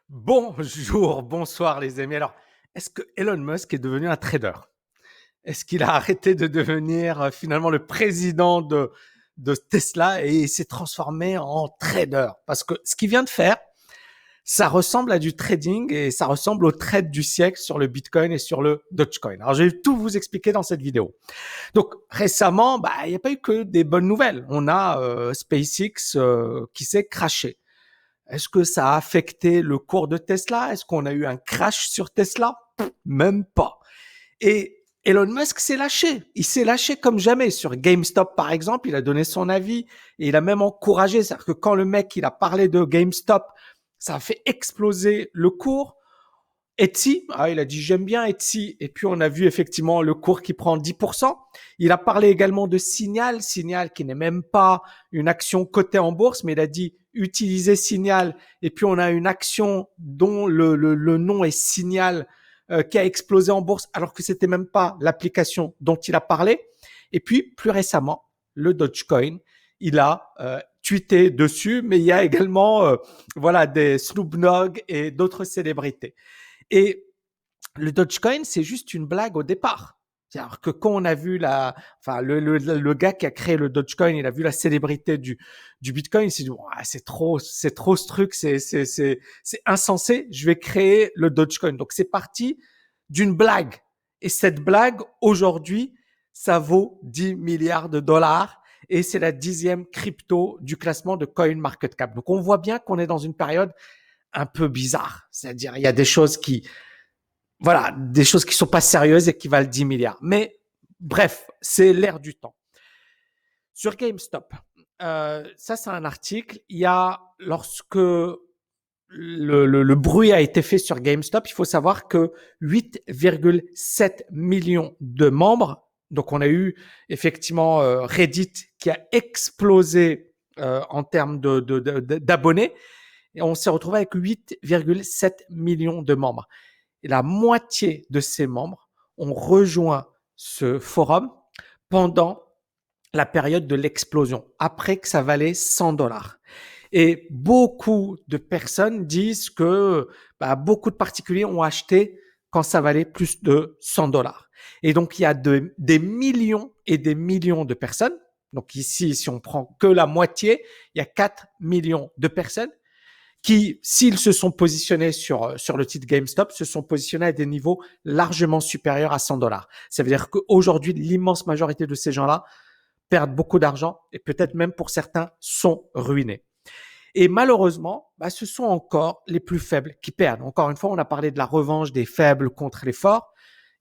Bonjour, bonsoir les amis. Alors, est-ce que Elon Musk est devenu un trader? Est-ce qu'il a arrêté de devenir finalement le président de Tesla et il s'est transformé en trader? Parce que ce qu'il vient de faire, ça ressemble à du trading et ça ressemble au trade du siècle sur le Bitcoin et sur le Dogecoin. Alors, je vais tout vous expliquer dans cette vidéo. Donc, récemment, il n'y a pas eu que des bonnes nouvelles. On a SpaceX qui s'est crashé. Est-ce que ça a affecté le cours de Tesla? Est-ce qu'on a eu un crash sur Tesla? Même pas. Et Elon Musk s'est lâché. Il s'est lâché comme jamais. Sur GameStop, par exemple, il a donné son avis et il a même encouragé. C'est-à-dire que quand le mec, il a parlé de GameStop, ça a fait exploser le cours. Etsy, il a dit j'aime bien Etsy. Et puis on a vu effectivement le cours qui prend 10%. Il a parlé également de Signal, Signal qui n'est même pas une action cotée en bourse, mais il a dit utilisez Signal. Et puis on a une action dont le nom est Signal qui a explosé en bourse alors que c'était même pas l'application dont il a parlé. Et puis plus récemment, le Dogecoin, il a tweeté dessus, mais il y a également des Snoop Dogg et d'autres célébrités. Et le Dogecoin, c'est juste une blague au départ. C'est-à-dire que quand on a vu le gars qui a créé le Dogecoin, il a vu la célébrité du Bitcoin, il s'est dit, c'est trop ce truc, c'est insensé, je vais créer le Dogecoin. Donc, c'est parti d'une blague. Et cette blague, aujourd'hui, ça vaut 10 milliards de dollars et c'est la 10e crypto du classement de CoinMarketCap. Donc, on voit bien qu'on est dans une période un peu bizarre. C'est-à-dire, il y a des choses qui sont pas sérieuses et qui valent 10 milliards. Mais bref, c'est l'air du temps. Sur GameStop, ça c'est un article. Il y a, lorsque le bruit a été fait sur GameStop, il faut savoir que 8,7 millions de membres, donc on a eu effectivement Reddit qui a explosé en termes d'abonnés, et on s'est retrouvé avec 8,7 millions de membres. Et la moitié de ces membres ont rejoint ce forum pendant la période de l'explosion, après que ça valait 100 dollars. Et beaucoup de personnes disent que beaucoup de particuliers ont acheté quand ça valait plus de 100 dollars. Et donc, il y a des millions et des millions de personnes. Donc ici, si on prend que la moitié, il y a 4 millions de personnes qui, s'ils se sont positionnés sur le titre GameStop, se sont positionnés à des niveaux largement supérieurs à 100 dollars. Ça veut dire qu'aujourd'hui, l'immense majorité de ces gens-là perdent beaucoup d'argent et peut-être même pour certains sont ruinés. Et malheureusement, ce sont encore les plus faibles qui perdent. Encore une fois, on a parlé de la revanche des faibles contre les forts.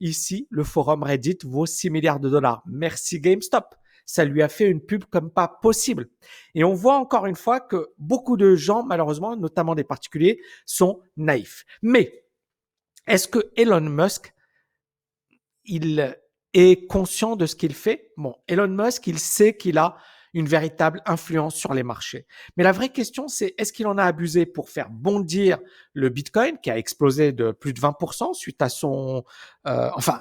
Ici, le forum Reddit vaut 6 milliards de dollars. Merci GameStop. Ça lui a fait une pub comme pas possible. Et on voit encore une fois que beaucoup de gens, malheureusement, notamment des particuliers, sont naïfs. Mais est-ce que Elon Musk, il est conscient de ce qu'il fait? Bon, Elon Musk, il sait qu'il a une véritable influence sur les marchés. Mais la vraie question, c'est est-ce qu'il en a abusé pour faire bondir le Bitcoin qui a explosé de plus de 20% suite à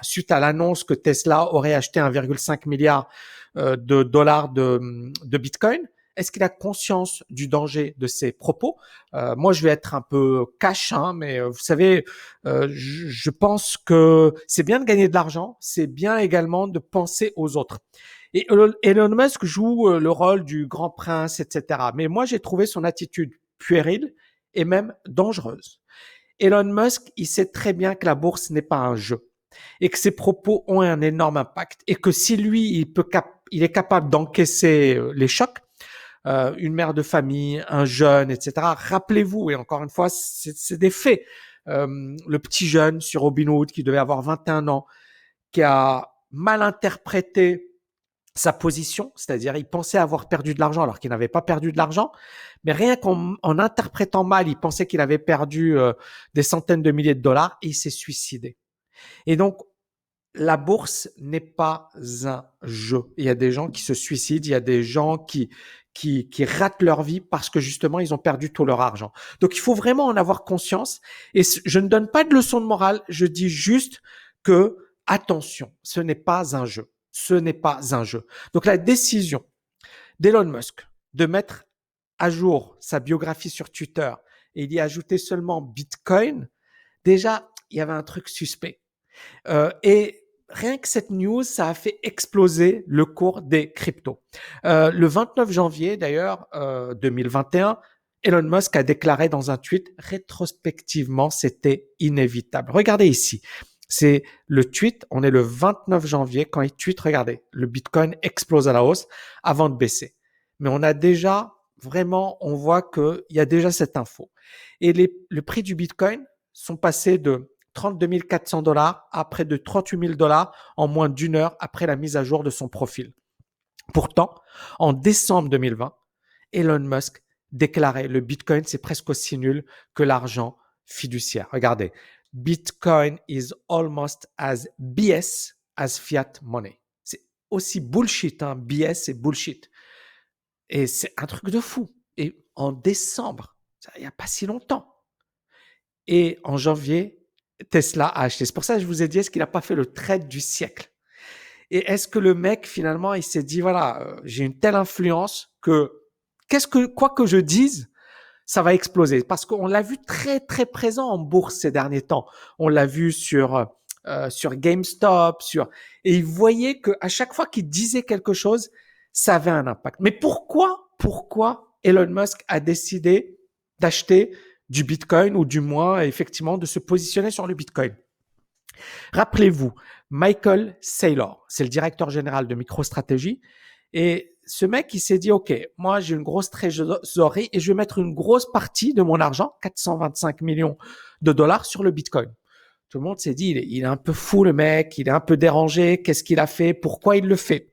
suite à l'annonce que Tesla aurait acheté 1,5 milliard de dollars de Bitcoin? Est-ce qu'il a conscience du danger de ses propos? Moi, je vais être un peu cash, mais vous savez, je pense que c'est bien de gagner de l'argent, c'est bien également de penser aux autres. Et Elon Musk joue le rôle du grand prince, etc. Mais moi, j'ai trouvé son attitude puérile et même dangereuse. Elon Musk, il sait très bien que la bourse n'est pas un jeu et que ses propos ont un énorme impact et que si lui, il est capable d'encaisser les chocs, une mère de famille, un jeune, etc. Rappelez-vous, et encore une fois, c'est des faits. Le petit jeune sur Robinhood qui devait avoir 21 ans, qui a mal interprété sa position, c'est-à-dire il pensait avoir perdu de l'argent alors qu'il n'avait pas perdu de l'argent, mais rien qu'en interprétant mal, il pensait qu'il avait perdu des centaines de milliers de dollars et il s'est suicidé. Et donc, la bourse n'est pas un jeu. Il y a des gens qui se suicident, il y a des gens qui ratent leur vie parce que justement, ils ont perdu tout leur argent. Donc, il faut vraiment en avoir conscience. Et je ne donne pas de leçon de morale, je dis juste que, attention, ce n'est pas un jeu. Ce n'est pas un jeu. Donc, la décision d'Elon Musk de mettre à jour sa biographie sur Twitter et il y a ajouté seulement Bitcoin, déjà, il y avait un truc suspect. Et rien que cette news, ça a fait exploser le cours des cryptos. Le 29 janvier, d'ailleurs, 2021, Elon Musk a déclaré dans un tweet, rétrospectivement, c'était inévitable. Regardez ici. C'est le tweet, on est le 29 janvier, quand il tweet, regardez, le Bitcoin explose à la hausse avant de baisser. Mais on a déjà, vraiment, on voit qu'il y a déjà cette info. Et le prix du Bitcoin sont passés de 32 400 $ à près de 38 000 $ en moins d'une heure après la mise à jour de son profil. Pourtant, en décembre 2020, Elon Musk déclarait le Bitcoin, c'est presque aussi nul que l'argent fiduciaire. Regardez, Bitcoin is almost as BS as fiat money. C'est aussi bullshit, hein, BS et bullshit. Et c'est un truc de fou. Et en décembre, il n'y a pas si longtemps. Et en janvier, Tesla a acheté. C'est pour ça que je vous ai dit, est-ce qu'il n'a pas fait le trade du siècle? Et est-ce que le mec, finalement, il s'est dit, voilà, j'ai une telle influence que, quoi que je dise, ça va exploser. Parce qu'on l'a vu très, très présent en bourse ces derniers temps. On l'a vu sur GameStop, et il voyait qu'à chaque fois qu'il disait quelque chose, ça avait un impact. Mais pourquoi Elon Musk a décidé d'acheter du Bitcoin, ou du moins, effectivement, de se positionner sur le Bitcoin? Rappelez-vous, Michael Saylor, c'est le directeur général de MicroStrategy. Et ce mec, il s'est dit, OK, moi, j'ai une grosse trésorerie et je vais mettre une grosse partie de mon argent, 425 millions de dollars, sur le Bitcoin. Tout le monde s'est dit, il est un peu fou, le mec, il est un peu dérangé, qu'est-ce qu'il a fait, pourquoi il le fait?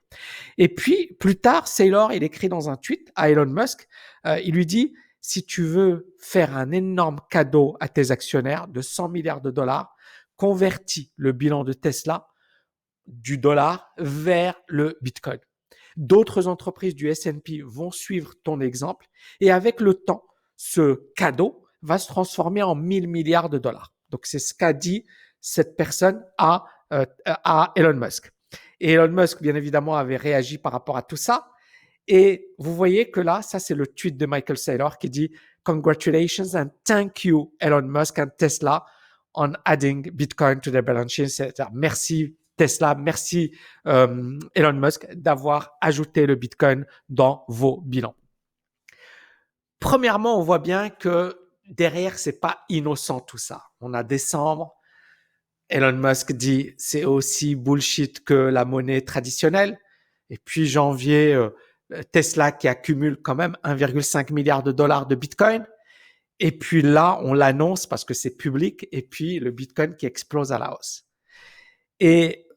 Et puis, plus tard, Saylor, il écrit dans un tweet à Elon Musk, il lui dit, si tu veux faire un énorme cadeau à tes actionnaires de 100 milliards de dollars, convertis le bilan de Tesla du dollar vers le Bitcoin. D'autres entreprises du S&P vont suivre ton exemple et avec le temps, ce cadeau va se transformer en 1000 milliards de dollars. Donc, c'est ce qu'a dit cette personne à Elon Musk. Et Elon Musk, bien évidemment, avait réagi par rapport à tout ça. Et vous voyez que là, ça, c'est le tweet de Michael Saylor qui dit « Congratulations and thank you, Elon Musk and Tesla, on adding Bitcoin to their balance sheet. » C'est-à-dire, merci Tesla, merci Elon Musk d'avoir ajouté le Bitcoin dans vos bilans. Premièrement, on voit bien que derrière, c'est pas innocent tout ça. On a décembre, Elon Musk dit c'est aussi bullshit que la monnaie traditionnelle. Et puis janvier, Tesla qui accumule quand même 1,5 milliard de dollars de Bitcoin. Et puis là, on l'annonce parce que c'est public. Et puis le Bitcoin qui explose à la hausse. Et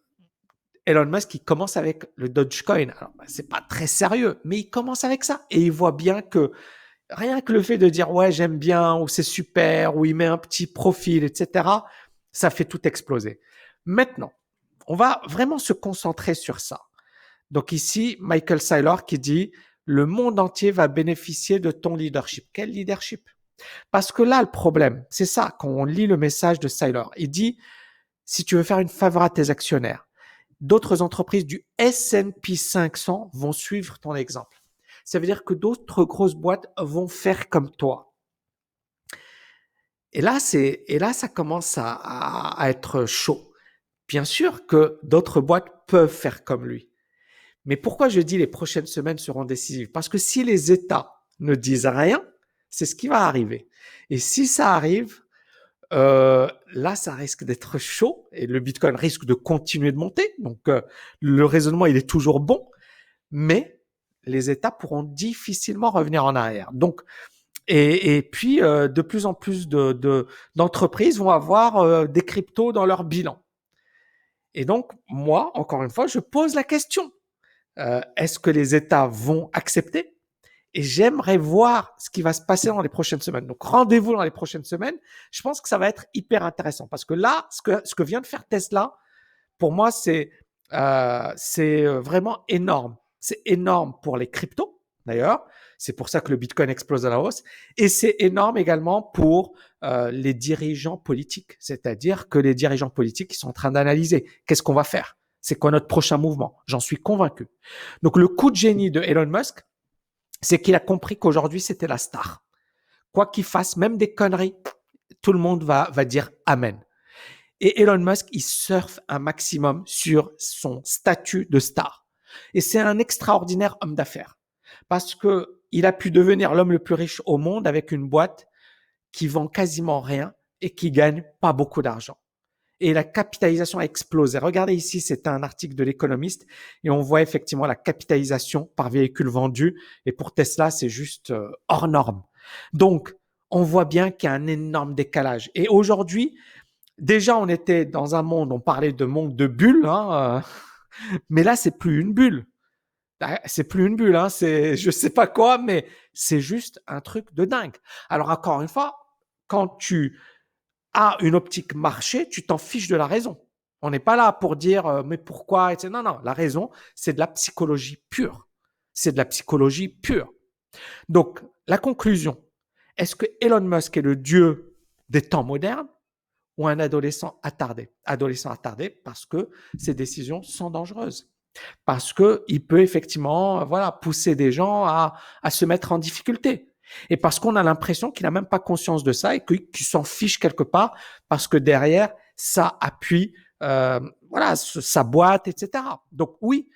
Elon Musk, il commence avec le Dogecoin. Alors, c'est pas très sérieux, mais il commence avec ça. Et il voit bien que rien que le fait de dire ouais, j'aime bien, ou c'est super, ou il met un petit profil, etc., ça fait tout exploser. Maintenant, on va vraiment se concentrer sur ça. Donc ici, Michael Saylor qui dit le monde entier va bénéficier de ton leadership. Quel leadership? Parce que là, le problème, c'est ça, quand on lit le message de Saylor, il dit si tu veux faire une faveur à tes actionnaires, d'autres entreprises du S&P 500 vont suivre ton exemple. Ça veut dire que d'autres grosses boîtes vont faire comme toi. Et là, ça commence à être chaud. Bien sûr que d'autres boîtes peuvent faire comme lui. Mais pourquoi je dis les prochaines semaines seront décisives? Parce que si les États ne disent rien, c'est ce qui va arriver. Et si ça arrive, là, ça risque d'être chaud et le Bitcoin risque de continuer de monter. Donc, le raisonnement, il est toujours bon, mais les États pourront difficilement revenir en arrière. Donc, et puis, de plus en plus d'entreprises vont avoir des cryptos dans leur bilan. Et donc, moi, encore une fois, je pose la question. Est-ce que les États vont accepter? Et j'aimerais voir ce qui va se passer dans les prochaines semaines. Donc, rendez-vous dans les prochaines semaines. Je pense que ça va être hyper intéressant parce que là, ce que vient de faire Tesla, pour moi, c'est vraiment énorme. C'est énorme pour les cryptos, d'ailleurs. C'est pour ça que le Bitcoin explose à la hausse. Et c'est énorme également pour les dirigeants politiques. C'est-à-dire que les dirigeants politiques, ils sont en train d'analyser qu'est-ce qu'on va faire. C'est quoi notre prochain mouvement? J'en suis convaincu. Donc, le coup de génie de Elon Musk, c'est qu'il a compris qu'aujourd'hui, c'était la star. quoi qu'il fasse, même des conneries, tout le monde va dire Amen. Et Elon Musk, il surfe un maximum sur son statut de star. Et c'est un extraordinaire homme d'affaires parce que il a pu devenir l'homme le plus riche au monde avec une boîte qui vend quasiment rien et qui gagne pas beaucoup d'argent. Et la capitalisation a explosé. Regardez ici, c'est un article de l'Économiste et on voit effectivement la capitalisation par véhicule vendu. Et pour Tesla, c'est juste hors norme. Donc, on voit bien qu'il y a un énorme décalage. Et aujourd'hui, déjà, on était dans un monde, on parlait de monde de bulles, hein, mais là, c'est plus une bulle. C'est plus une bulle, hein, c'est je sais pas quoi, mais c'est juste un truc de dingue. Alors encore une fois, quand tu as une optique marché, tu t'en fiches de la raison. On n'est pas là pour dire mais pourquoi, etc. Non, non, la raison, c'est de la psychologie pure. C'est de la psychologie pure. Donc, la conclusion, est-ce que Elon Musk est le dieu des temps modernes ou un adolescent attardé? Adolescent attardé parce que ses décisions sont dangereuses. Parce que il peut effectivement, voilà, pousser des gens à se mettre en difficulté. Et parce qu'on a l'impression qu'il n'a même pas conscience de ça et qu'il s'en fiche quelque part parce que derrière, ça appuie, voilà, sa boîte, etc. Donc oui,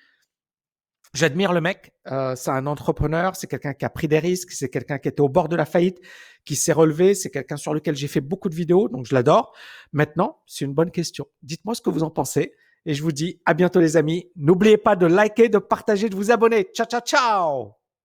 j'admire le mec. C'est un entrepreneur, c'est quelqu'un qui a pris des risques, c'est quelqu'un qui était au bord de la faillite, qui s'est relevé, c'est quelqu'un sur lequel j'ai fait beaucoup de vidéos, donc je l'adore. Maintenant, c'est une bonne question. Dites-moi ce que vous en pensez. Et je vous dis à bientôt les amis. N'oubliez pas de liker, de partager, de vous abonner. Ciao, ciao, ciao!